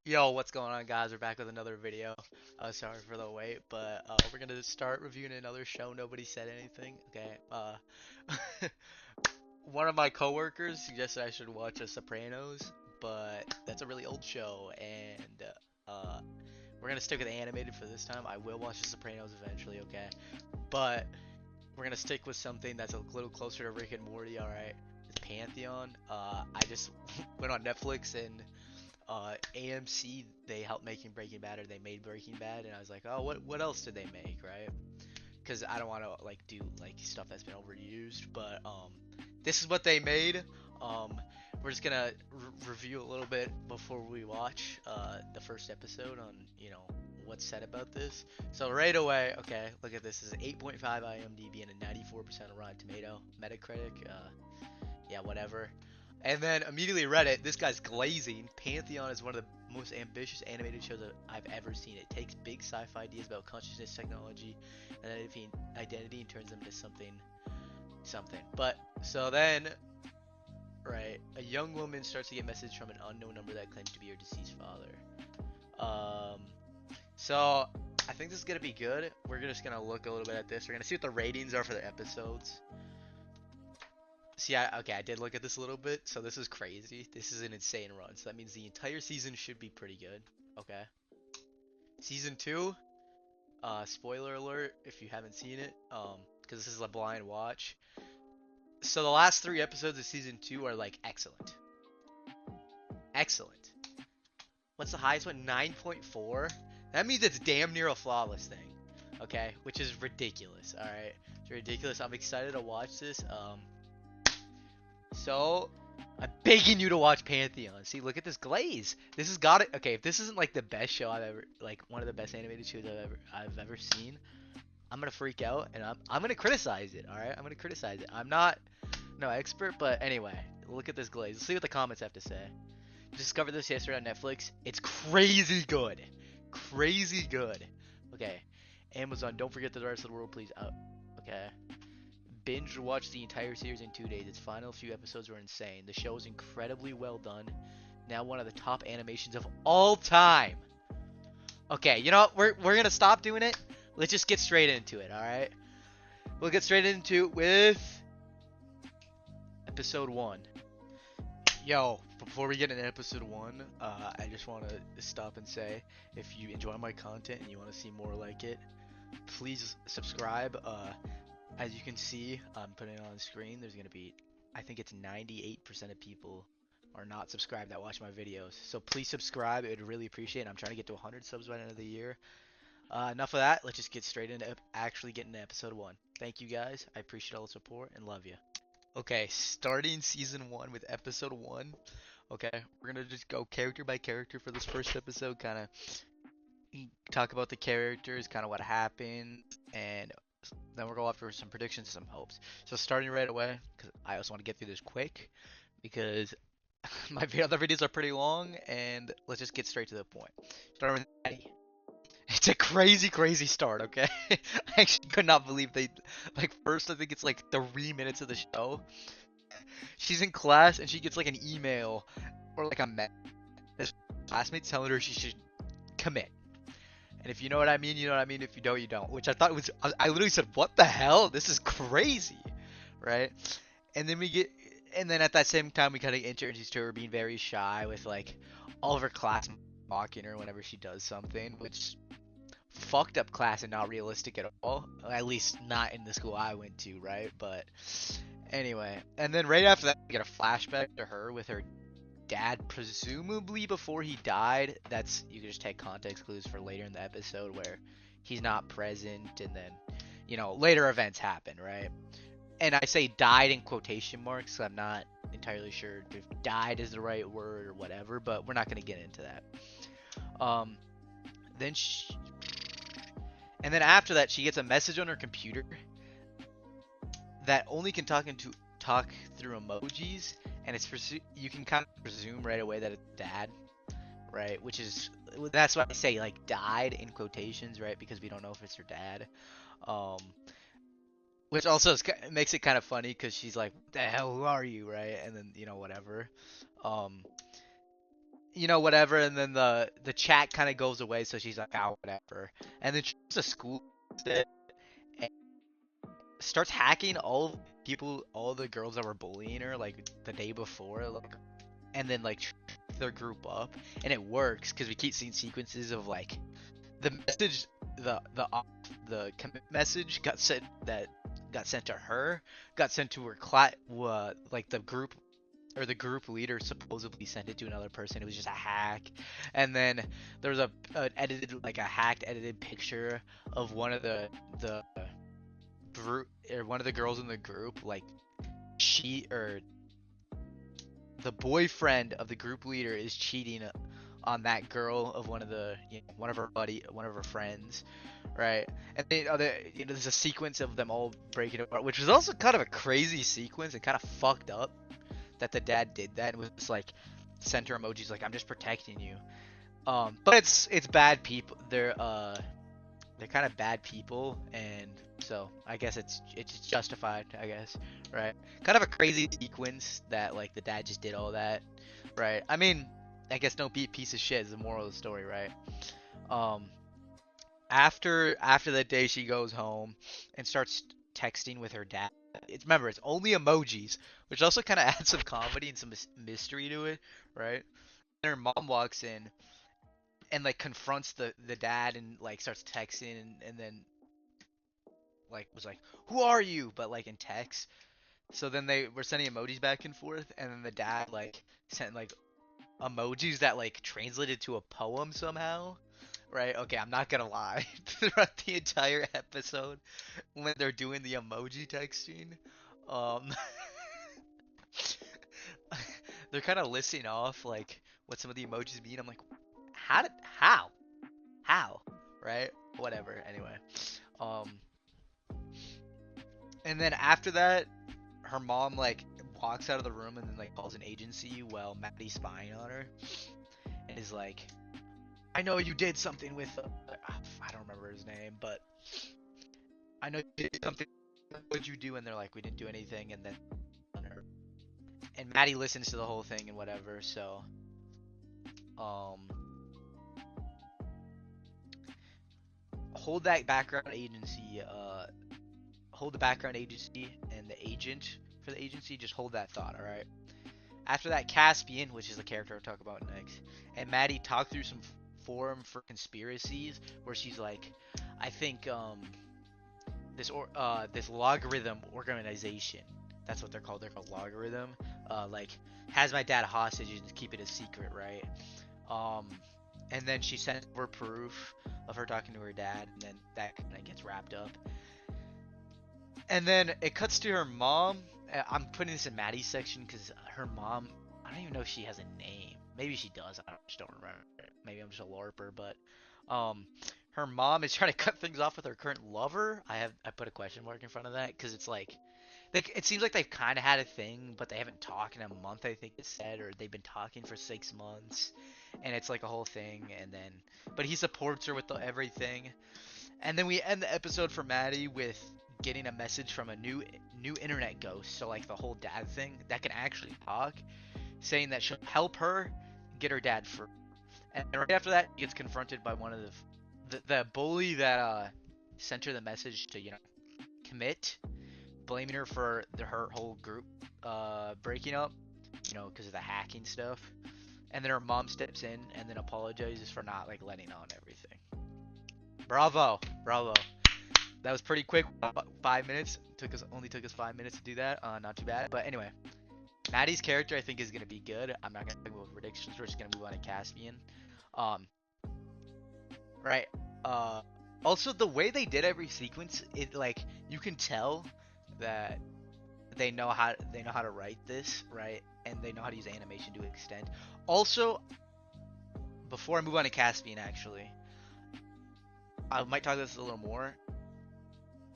Yo, what's going on, guys? We're back with another video. Sorry for the wait, but we're gonna start reviewing another show. Nobody said anything. Okay. One of my coworkers suggested I should watch The Sopranos, but that's a really old show, and we're gonna stick with animated for this time. I will watch The Sopranos eventually, okay? But we're gonna stick with something that's a little closer to Rick and Morty. All right. It's Pantheon. I just went on Netflix and AMC, they helped making Breaking Bad, or they made Breaking Bad, and I was like, oh, what else did they make, right? Because I don't want to like do like stuff that's been overused, but this is what they made. Um, we're just gonna review a little bit before we watch the first episode on what's said about this. So right away, okay, look at this. This is 8.5 IMDb and a 94% Rotten Tomato, Metacritic. Yeah, whatever. And then immediately read it. This guy's glazing. Pantheon is one of the most ambitious animated shows that I've ever seen. It takes big sci-fi ideas about consciousness, technology, and identity and turns them into something. But so then, right, a young woman starts to get messages from an unknown number that claims to be her deceased father. Um, so I think this is gonna be good. We're just gonna look a little bit at this. We're gonna see what the ratings are for the episodes. See, I did look at this a little bit, so this is crazy. This is an insane run, so that means the entire season should be pretty good. Okay. Season 2, spoiler alert if you haven't seen it, because this is a blind watch. So the last 3 episodes of Season 2 are, like, excellent. Excellent. What's the highest one? 9.4? That means it's damn near a flawless thing. Okay? Which is ridiculous, alright? It's ridiculous. I'm excited to watch this, So, I'm begging you to watch Pantheon. See, look at this glaze. This has got it. Okay, if this isn't like the best show I've ever, like one of the best animated shows I've ever seen, I'm gonna freak out and I'm gonna criticize it. All right, I'm gonna criticize it. I'm not no expert, but anyway, look at this glaze. Let's see what the comments have to say. Discovered this yesterday on Netflix. It's crazy good, crazy good. Okay, Amazon. Don't forget the rest of the world, please. Okay. Binge watched the entire series in 2 days. Its final few episodes were insane. The show is incredibly well done. Now one of the top animations of all time. Okay, you know what? We're gonna stop doing it. Let's just get straight into it, alright? We'll get straight into it with episode 1. Yo, before we get into episode 1, I just want to stop and say, if you enjoy my content and you want to see more like it, please subscribe. As you can see, I'm putting it on the screen. There's going to be, I think it's 98% of people are not subscribed that watch my videos. So please subscribe. It would really appreciate it. I'm trying to get to 100 subs by the end of the year. Enough of that. Let's just get straight into actually getting to episode 1. Thank you guys. I appreciate all the support and love you. Okay, starting season 1 with episode 1. Okay, we're going to just go character by character for this first episode. Kind of talk about the characters, kind of what happened, and then we'll go after some predictions and some hopes. So starting right away, because I also want to get through this quick, because my other videos are pretty long, and let's just get straight to the point. Starting with Eddie. It's a crazy, crazy start, okay? I actually could not believe they, like, first I think it's like 3 minutes of the show. She's in class, and she gets like an email, or like a message. His classmates telling her she should commit. And if you know what I mean, you know what I mean. If you don't, you don't. Which I thought was, I literally said, what the hell? This is crazy, right? And then and then at that same time, we kind of introduced to her being very shy with like all of her class mocking her whenever she does something, which fucked up class and not realistic at all. At least not in the school I went to, right? But anyway, and then right after that, we get a flashback to her with her dad, presumably before he died. That's, you can just take context clues for later in the episode where he's not present, and then later events happen, right? And I say died in quotation marks, so I'm not entirely sure if died is the right word or whatever, but we're not going to get into that. Then and then after that, she gets a message on her computer that only can talk through emojis, and you can kind of presume right away that it's dad, right? That's why I say like died in quotations, right? Because we don't know if it's her dad. Which also makes it kind of funny because she's like, "What the hell? Who are you?" Right? And then whatever. whatever, and then the chat kind of goes away, so she's like, oh, whatever. And then she goes to school instead and starts hacking all the people, all the girls that were bullying her like the day before, like, and then like their group up, and it works because we keep seeing sequences of like the message, the commit message got sent to her, got sent to her like the group, or the group leader supposedly sent it to another person. It was just a hack. And then there was a hacked edited picture of the group, or one of the girls in the group, like she or the boyfriend of the group leader is cheating on that girl of one of her friends, right? And there's a sequence of them all breaking apart, which was also kind of a crazy sequence and kind of fucked up that the dad did that and was just like center emojis like, I'm just protecting you. But it's bad people. They're kind of bad people, and so I guess it's justified, I guess, right? Kind of a crazy sequence that like the dad just did all that, right? I mean, I guess don't be a piece of shit is the moral of the story, right? Um, after that day, she goes home and starts texting with her dad. It's only emojis, which also kind of adds some comedy and some mystery to it, right? And her mom walks in and like confronts the dad and like starts texting, and then like was like, "Who are you?" But like in text. So then they were sending emojis back and forth, and then the dad like sent like emojis that like translated to a poem somehow. Right? Okay, I'm not gonna lie. Throughout the entire episode, when they're doing the emoji texting, um, they're kind of listing off like what some of the emojis mean. I'm like, how did how, right? Whatever. Anyway, um, and then after that, her mom like walks out of the room and then like calls an agency while Maddie's spying on her, and is like, I know you did something with I don't remember his name, but I know you did something. What'd you do? And they're like, we didn't do anything. And then and Maddie listens to the whole thing and whatever. So um, hold that background agency. Hold the background agency and the agent for the agency. Just hold that thought. All right. After that, Caspian, which is the character I'll talk about next, and Maddie talk through some forum for conspiracies where she's like, I think this logarithm organization, that's what they're called. They're called logarithm. Like has my dad hostage and keep it a secret, right? Um, and then she sent over proof of her talking to her dad, and then that kind of gets wrapped up. And then it cuts to her mom. I'm putting this in Maddie's section because her mom, I don't even know if she has a name. Maybe she does. I just don't remember. Maybe I'm just a LARPer, but her mom is trying to cut things off with her current lover. I put a question mark in front of that because it's like it seems like they've kind of had a thing, but they haven't talked in a month. I think it said, or they've been talking for 6 months, and it's like a whole thing. And then, but he supports her with everything. And then we end the episode for Maddie with getting a message from a new internet ghost. So like the whole dad thing that can actually talk, saying that she'll help her get her dad free. And right after that, he gets confronted by one of the bully that sent her the message to commit, blaming her for her whole group breaking up, because of the hacking stuff. And then her mom steps in and then apologizes for not like letting on everything. Bravo, bravo. That was pretty quick. 5 minutes. Only took us 5 minutes to do that. Not too bad. But anyway, Maddie's character I think is gonna be good. I'm not gonna talk about predictions. We're just gonna move on to Caspian. Um, right. Uh, Also the way they did every sequence, it like you can tell that they know how to write this, right? And they know how to use animation to an extent. Also, before I move on to Caspian, actually, I might talk about this a little more.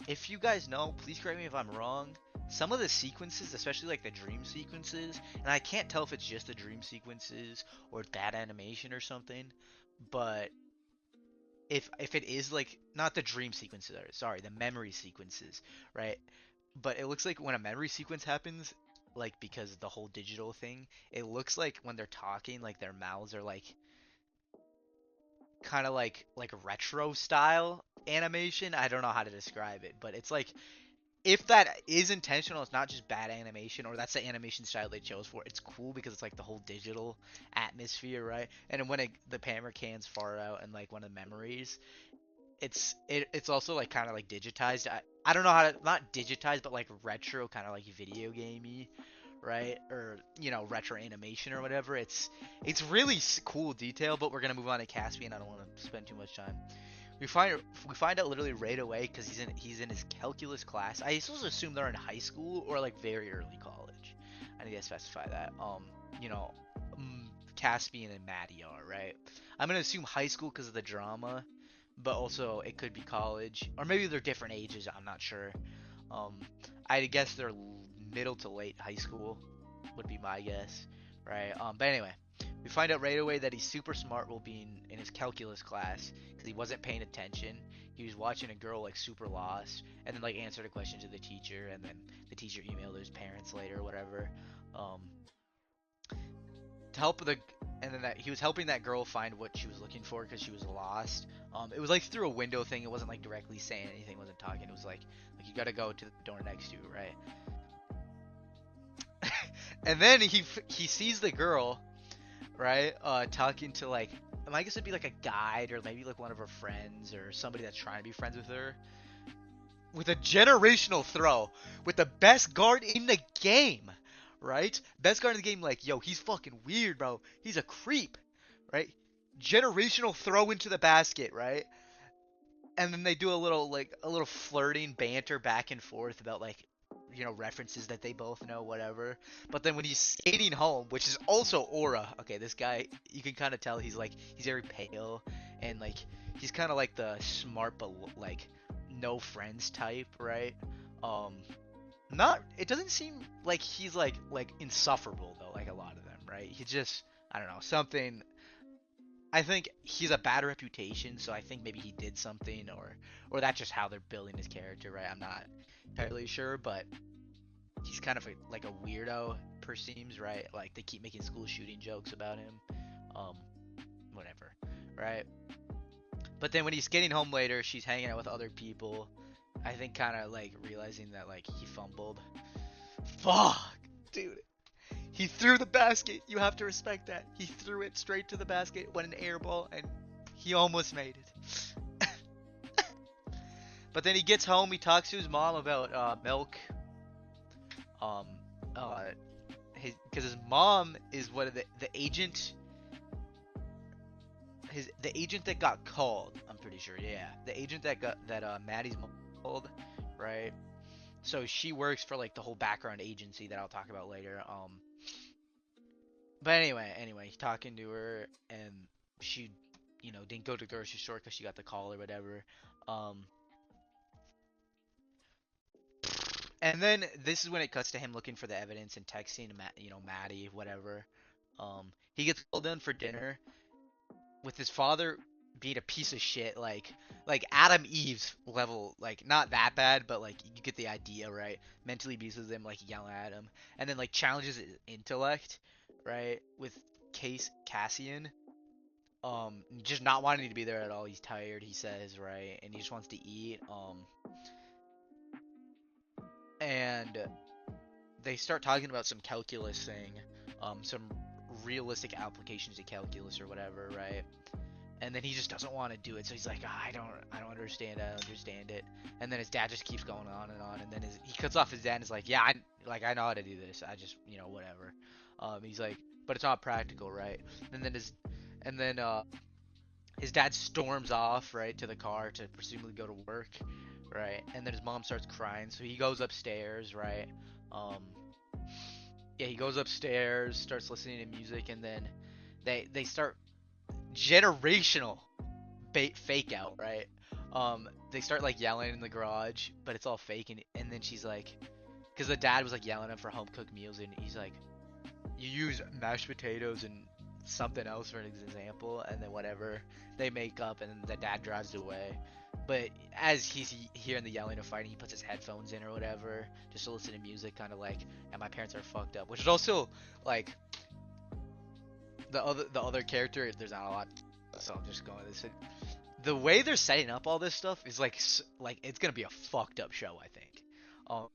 If you guys know, please correct me if I'm wrong. Some of the sequences, especially like the dream sequences, and I can't tell if it's just the dream sequences or bad animation or something, but if it is like not the dream sequences, sorry, the memory sequences, right? But it looks like when a memory sequence happens, like because the whole digital thing, it looks like when they're talking, like their mouths are like kind of like retro style animation. I don't know how to describe it, but it's like if that is intentional, it's not just bad animation, or that's the animation style they chose for. It's cool because it's like the whole digital atmosphere, right? And when the camera cans far out and like one of the memories, it's also like kind of like digitized. I don't know how to not digitized, but like retro kind of like video gamey, right? Or retro animation or whatever. It's really cool detail, but we're gonna move on to Caspian. I don't want to spend too much time. We find we find out literally right away because he's in his calculus class. I supposed to assume they're in high school or like very early college. I need to specify that. You know, Caspian and Maddie are right. I'm gonna assume high school because of the drama, but also it could be college or maybe they're different ages. I'm not sure. Um, I guess they're middle to late high school would be my guess, right? But anyway, we find out right away that he's super smart while being in his calculus class because he wasn't paying attention. He was watching a girl like super lost, and then like answered a question to the teacher, and then the teacher emailed his parents later, or whatever. Um, to help the and then that he was helping that girl find what she was looking for because she was lost. It was like through a window thing. It wasn't like directly saying anything. Wasn't talking. It was like you gotta go to the door next to you, right? And then he sees the girl, right? Talking to like, I guess it'd be like a guide or maybe like one of her friends or somebody that's trying to be friends with her. With a generational throw, with the best guard in the game, right? Best guard in the game, like, yo, he's fucking weird, bro. He's a creep, right? Generational throw into the basket, right? And then they do a little flirting banter back and forth about like references that they both know, whatever. But then when he's skating home, which is also aura, okay, this guy, you can kind of tell he's very pale and like he's kind of like the smart but like no friends type, right? um Not, it doesn't seem like he's like insufferable though, like a lot of them, right? He just, I don't know, something. I think he's a bad reputation, so I think maybe he did something, or that's just how they're building his character, right? I'm not entirely sure, but he's kind of like a weirdo per seems, right? Like they keep making school shooting jokes about him, um, whatever, right? But then when he's getting home later, she's hanging out with other people. I think kind of like realizing that like he fumbled. Fuck, dude. He threw the basket. You have to respect that. He threw it straight to the basket, went an air ball, and he almost made it. But then he gets home. He talks to his mom about milk. Um, uh, because his mom is what the agent. The agent that got called. I'm pretty sure. Yeah, the agent that Maddie's mom called, right? So she works for like the whole background agency that I'll talk about later. But anyway, he's talking to her, and she, didn't go to the grocery store because she got the call or whatever. Um, and then this is when it cuts to him looking for the evidence and texting, Maddie, whatever. He gets called in for dinner with his father being a piece of shit, like Adam Eve's level, like not that bad, but like you get the idea, right? Mentally abuses him, like yelling at him, and then like challenges his intellect, right? With Cassian, just not wanting to be there at all. He's tired, he says, right? And he just wants to eat. And they start talking about some calculus thing, some realistic applications of calculus or whatever, right? And then he just doesn't want to do it, so he's like, I don't understand it. And then his dad just keeps going on and on, and then he cuts off his dad and is like, yeah, I know how to do this. I just, whatever. He's like, but it's not practical, right? And then his dad storms off, right, to the car to presumably go to work, right? And then his mom starts crying, so he goes upstairs, right? Um, yeah, he goes upstairs, starts listening to music, and then they start generational fake out, right? They start like yelling in the garage, but it's all fake, and then she's like, because the dad was like yelling at him for home cooked meals, and he's like, you use mashed potatoes and something else for an example, and then whatever, they make up, and then the dad drives away. But as he's hearing the yelling and fighting, he puts his headphones in or whatever, just to listen to music, kind of like, and my parents are fucked up, which is also like the other character. There's not a lot, so I'm just going this. The way they're setting up all this stuff is like it's gonna be a fucked up show, I think.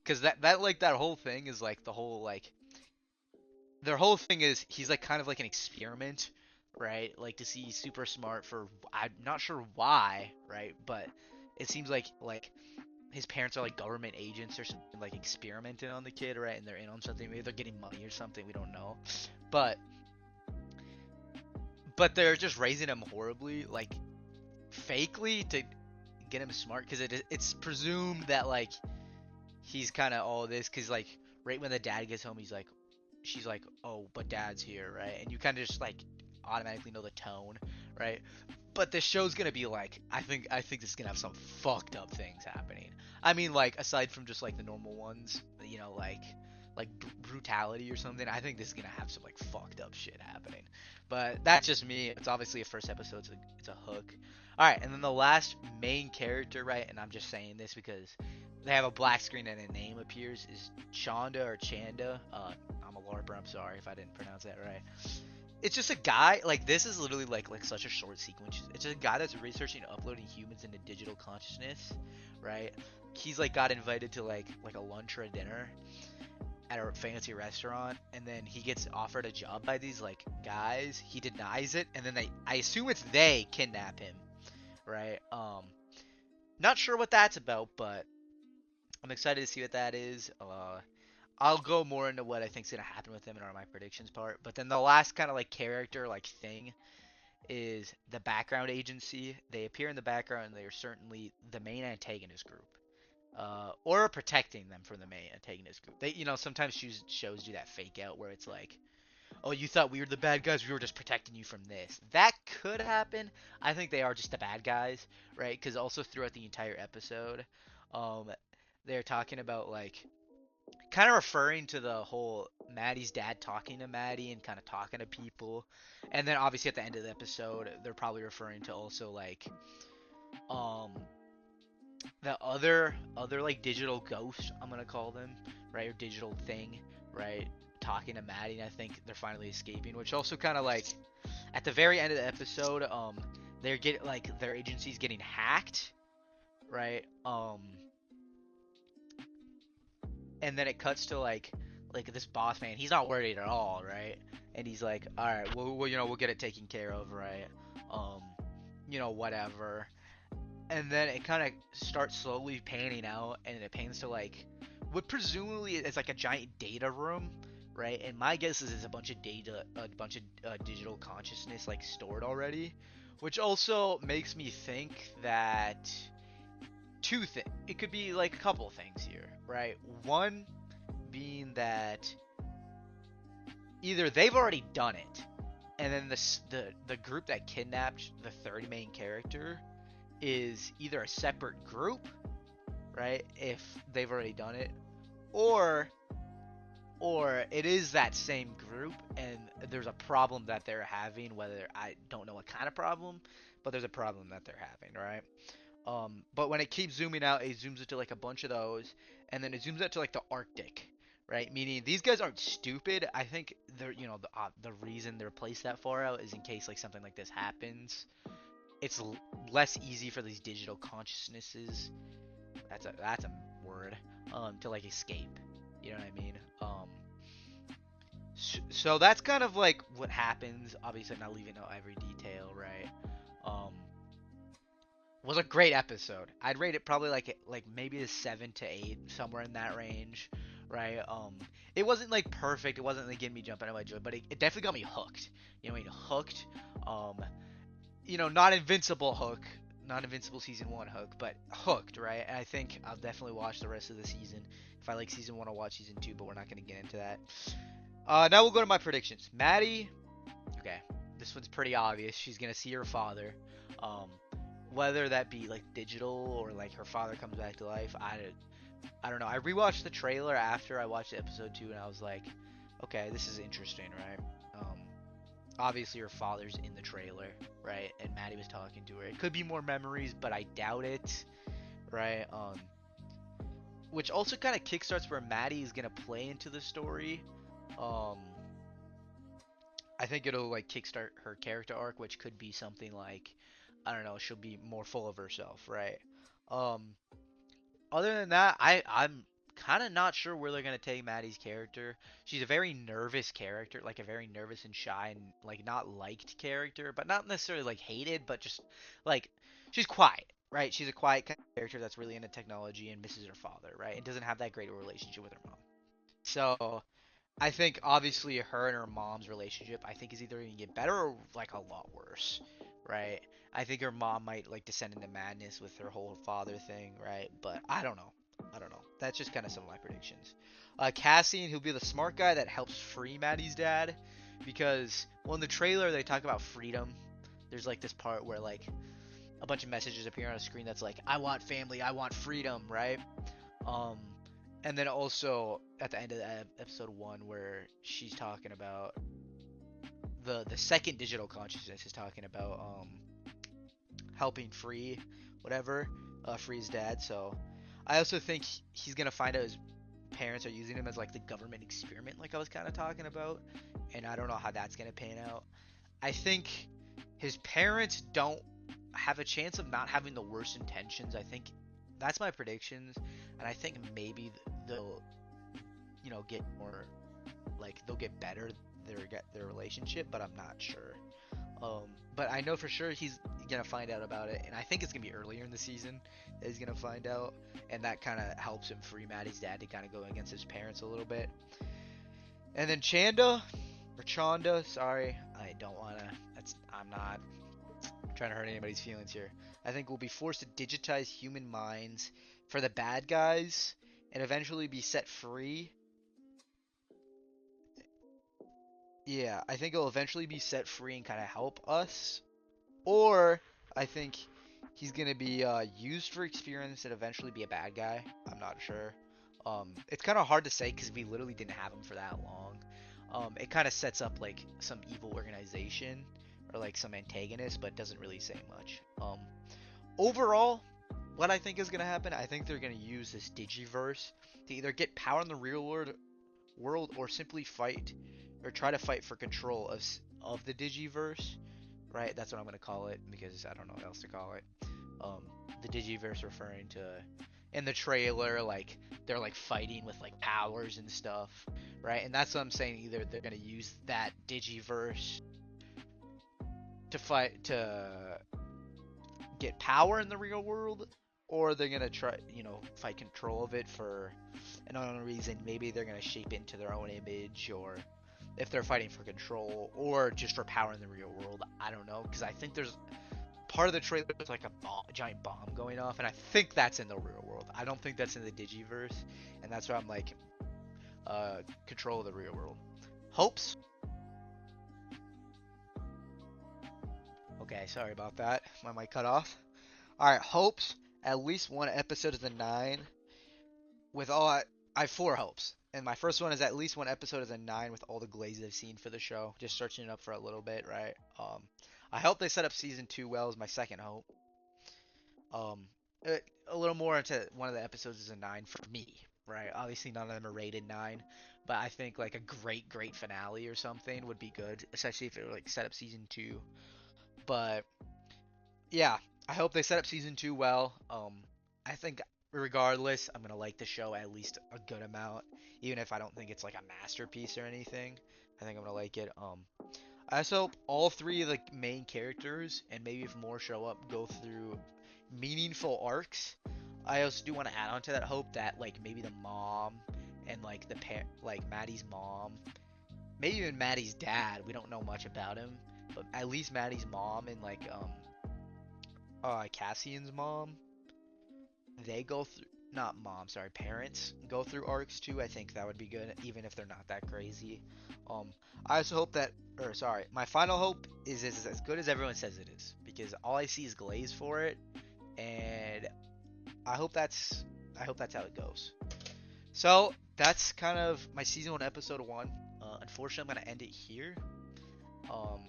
Because that like that whole thing is like the whole like their whole thing is he's like kind of like an experiment, right? Like to see he's super smart for I'm not sure why, right? But it seems like his parents are like government agents or something, like experimenting on the kid, right? And they're in on something. Maybe they're getting money or something. We don't know, but they're just raising him horribly, like fakely to get him smart because it's presumed that like he's kind of all this because like right when the dad gets home she's like, oh, but dad's here, right? And you kind of just like automatically know the tone, right? But this show's gonna be like, I think this is gonna have some fucked up things happening. I mean, like aside from just like the normal ones, you know, like brutality or something. I think this is gonna have some like fucked up shit happening. But that's just me. It's obviously a first episode, so it's a hook. All right, and then the last main character, right? And I'm just saying this because they have a black screen and a name appears is Chanda or Chanda. I'm a LARPer. I'm sorry if I didn't pronounce that right. It's just a guy. Like this is literally like such a short sequence. It's just a guy that's researching uploading humans into digital consciousness, right? He's like got invited to like a lunch or a dinner at a fancy restaurant, and then he gets offered a job by these like guys. He denies it, and then I assume it's they kidnap him, right? Not sure what that's about, but I'm excited to see what that is. I'll go more into what I think's gonna happen with him in my predictions part. But then the last kind of like character like thing is the background agency. They appear in the background and they are certainly the main antagonist group. Or protecting them from the main antagonist group. They, sometimes shows do that fake out where it's like, oh, you thought we were the bad guys, we were just protecting you from this. That could happen. I think they are just the bad guys, right? Because also throughout the entire episode, um, they're talking about like kind of referring to the whole Maddie's dad talking to Maddie and kind of talking to people, and then obviously at the end of the episode, they're probably referring to also like um the other like digital ghost, I'm gonna call them, right, or digital thing, right, talking to Maddie, and I think they're finally escaping, which also kind of like at the very end of the episode, they're get like their agency's getting hacked, right, and then it cuts to like this boss man. He's not worried at all, right? And he's like, all right, we'll get it taken care of, right? Um, whatever. And then it kind of starts slowly panning out, and it pans to like what presumably is like a giant data room, right? And my guess is it's a bunch of data, a bunch of digital consciousness like stored already, which also makes me think that it could be like a couple of things here, right? One being that either they've already done it, and then the group that kidnapped the third main character is either a separate group, right? If they've already done it, or it is that same group, and there's a problem that they're having. Whether I don't know what kind of problem, but there's a problem that they're having, right? But when it keeps zooming out, it zooms into like a bunch of those, and then it zooms out to like the Arctic, right? Meaning these guys aren't stupid. I think they're, the reason they're placed that far out is in case like something like this happens. It's less easy for these digital consciousnesses. That's a word. To like escape. You know what I mean? So that's kind of like what happens. Obviously, I'm not leaving out every detail, right? Was a great episode. I'd rate it probably like maybe a 7 to 8, somewhere in that range, right? It wasn't like perfect. It wasn't like getting me jumping out of my joy, but it definitely got me hooked. You know what I mean? Hooked. Not invincible hook, not invincible season 1 hook, but hooked, right? And I think I'll definitely watch the rest of the season. If I like season 1, I'll watch season 2, but we're not going to get into that. Now we'll go to my predictions. Maddie, okay, this one's pretty obvious. She's going to see her father. Whether that be like digital or like her father comes back to life, I don't know. I rewatched the trailer after I watched episode 2, and I was like, okay, this is interesting, right? obviously her father's in the trailer, right? And Maddie was talking to her. It could be more memories, but I doubt it, right? Which also kind of kickstarts where Maddie is gonna play into the story. Um, I think it'll like kickstart her character arc, which could be something like, I don't know, she'll be more full of herself, right? Um, Other than that, I'm kind of not sure where they're gonna take Maddie's character. She's a very nervous character, like a very nervous and shy and like not liked character, but not necessarily like hated, but just like she's quiet, right? She's a quiet kind of character that's really into technology and misses her father, right? And doesn't have that great a relationship with her mom. So I think obviously her and her mom's relationship, I think is either gonna get better or like a lot worse, right? I think her mom might like descend into madness with her whole father thing, right? But I don't know. I don't know. That's just kind of some of my predictions. Cassian, who'll be the smart guy that helps free Maddie's dad, because well in the trailer they talk about freedom. There's like this part where like a bunch of messages appear on a screen that's like, I want family, I want freedom, right? Um, and then also at the end of episode 1, where she's talking about the second digital consciousness is talking about helping free whatever free his dad. So I also think he's gonna find out his parents are using him as like the government experiment, like I was kind of talking about, and I don't know how that's gonna pan out. I think his parents don't have a chance of not having the worst intentions. I think that's my predictions, and I think maybe they'll, get more like they'll get better their relationship, but I'm not sure. But I know for sure he's gonna find out about it, and I think it's gonna be earlier in the season that he's gonna find out, and that kind of helps him free Maddie's dad to kind of go against his parents a little bit. And then Chanda, sorry, I don't wanna. I'm not trying to hurt anybody's feelings here. I think we'll be forced to digitize human minds for the bad guys and eventually be set free. Yeah, I think it'll eventually be set free and kind of help us. Or I think he's gonna be used for experience and eventually be a bad guy. I'm not sure. It's kind of hard to say because we literally didn't have him for that long. It kind of sets up like some evil organization or like some antagonist, but doesn't really say much. Overall, what I think is gonna happen, I think they're gonna use this Digiverse to either get power in the real world or simply fight or try to fight for control of the Digiverse, right? That's what I'm gonna call it because I don't know what else to call it. Um, the Digiverse referring to in the trailer like they're like fighting with like powers and stuff, right? And that's what I'm saying. Either they're gonna use that Digiverse to fight to get power in the real world, or they're gonna try, fight control of it for an unknown reason. Maybe they're gonna shape it into their own image, or if they're fighting for control, or just for power in the real world. I don't know, because I think there's part of the trailer is like a giant bomb going off, and I think that's in the real world. I don't think that's in the Digiverse, and that's why I'm like, control of the real world. Hopes. Okay, sorry about that. My mic cut off. Alright, hopes. At least one episode of the 9. With all I have 4 hopes. And my first one is at least one episode of the 9 with all the glazes I've seen for the show. Just searching it up for a little bit, right? I hope they set up season 2 well is my second hope. Um, a little more into one of the episodes is a 9 for me, right? Obviously none of them are rated 9, but I think like a great finale or something would be good, especially if it like set up season 2. But yeah, I hope they set up season 2 well. I think regardless, I'm gonna like the show at least a good amount, even if I don't think it's like a masterpiece or anything. I think I'm gonna like it. I also hope all 3 of the main characters, and maybe if more show up, go through meaningful arcs. I also do want to add on to that hope that like maybe the mom and like like Maddie's mom, maybe even Maddie's dad. We don't know much about him, but at least Maddie's mom and like Cassian's mom, they go through, not mom, sorry, parents go through arcs too. I think that would be good, even if they're not that crazy. I also hope that, or sorry, my final hope is as good as everyone says it is, because all I see is glaze for it, and I hope that's how it goes. So that's kind of my season 1 episode 1. Unfortunately, I'm gonna end it here. Um,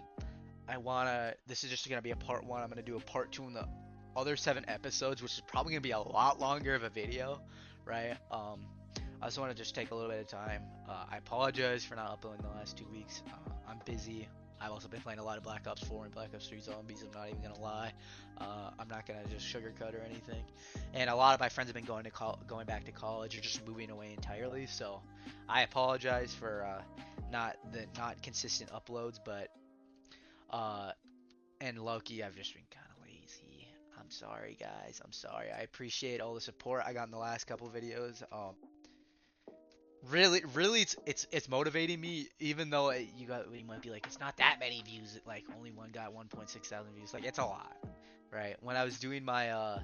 this is just gonna be a part one. I'm gonna do a part two in the other 7 episodes, which is probably gonna be a lot longer of a video, right? I just want to just take a little bit of time. I apologize for not uploading the last 2 weeks. I'm busy. I've also been playing a lot of Black Ops 4 and Black Ops 3 Zombies. I'm not even gonna lie. I'm not gonna just sugarcoat or anything. And a lot of my friends have been going back to college or just moving away entirely. So I apologize for not consistent uploads, but uh, and Loki, I've just been kind of lazy. I'm sorry, guys. I'm sorry. I appreciate all the support I got in the last couple videos. Really, it's motivating me, even though you might be like, it's not that many views. Like only one got 1.6 thousand views. Like it's a lot, right? When I was doing my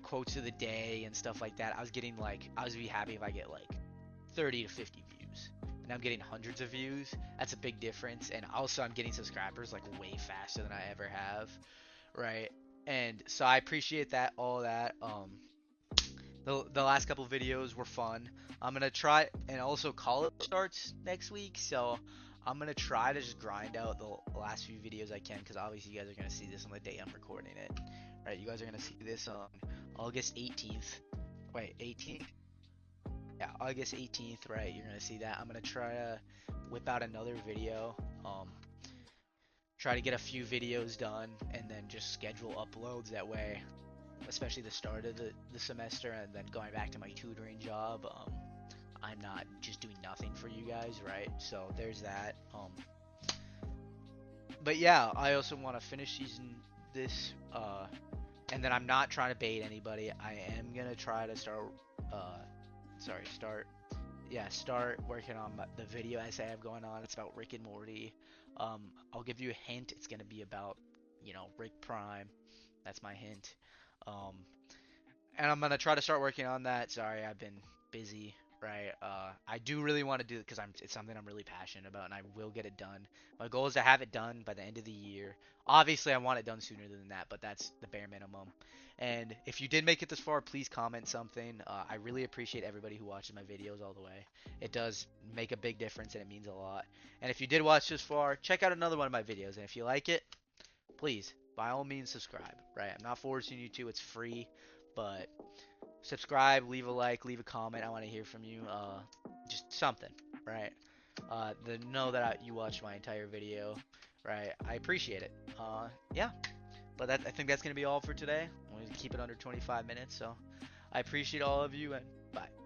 quotes of the day and stuff like that, I was be happy if I get like 30 to 50 views. And I'm getting hundreds of views. That's a big difference. And also I'm getting subscribers like way faster than I ever have, right? And so I appreciate that, all that. The last couple videos were fun. I'm gonna try, and also college starts next week, so I'm gonna try to just grind out the last few videos I can, because obviously you guys are gonna see this on the day I'm recording it, right? You guys are gonna see this on August 18th. Wait, 18th? Yeah, August 18th, right? You're gonna see that. I'm gonna try to whip out another video. Try to get a few videos done, and then just schedule uploads that way, especially the start of the semester, and then going back to my tutoring job. I'm not just doing nothing for you guys, right? So there's that. But yeah, I also want to finish season this, and then I'm not trying to bait anybody. I am gonna try to start working on the video essay I have going on. It's about Rick and Morty. I'll give you a hint. It's gonna be about, Rick Prime. That's my hint. Um, and I'm gonna try to start working on that. Sorry, I've been busy, right? I do really want to do it because it's something I'm really passionate about, and I will get it done. My goal is to have it done by the end of the year. Obviously, I want it done sooner than that, but that's the bare minimum. And if you did make it this far, please comment something. I really appreciate everybody who watches my videos all the way. It does make a big difference, and it means a lot. And if you did watch this far, check out another one of my videos. And if you like it, please, by all means, subscribe, right? I'm not forcing you to. It's free, but subscribe, leave a like, leave a comment. I want to hear from you. Just something, right? Know that you watched my entire video, right? I appreciate it. Yeah, but I think that's gonna be all for today. I'm gonna keep it under 25 minutes. So I appreciate all of you, and bye.